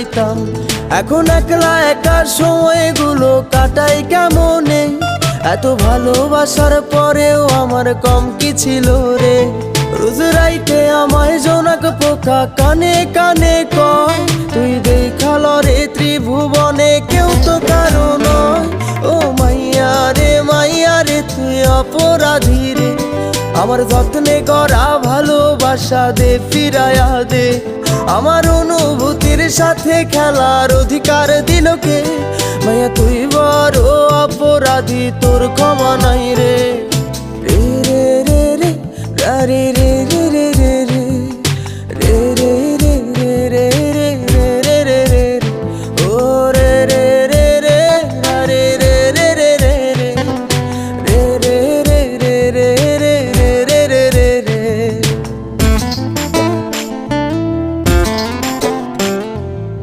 যাইতাম। এখন একলা একা সময়গুলো কাটাই কেমনে, এত ভালোবাসার পরেও আমার কম কি ছিল রে। রোজ রাইতে আমায় জোনাক পোকা কানে কানে কয়, তুই দেখাল রে ত্রিভুবনে কেউ তো কারো নয়। ও মাইয়া রে তুই অপরাধী রে, আমার যত্নে করা ভালোবাসা দে ফিরায়া দে। আমার অনুভূতির সাথে খেলার অধিকার দিল কে, মাইয়া তুই বড় অপরাধী, তোর ক্ষমা নাই রে। রে রে রে রে রে রে রে।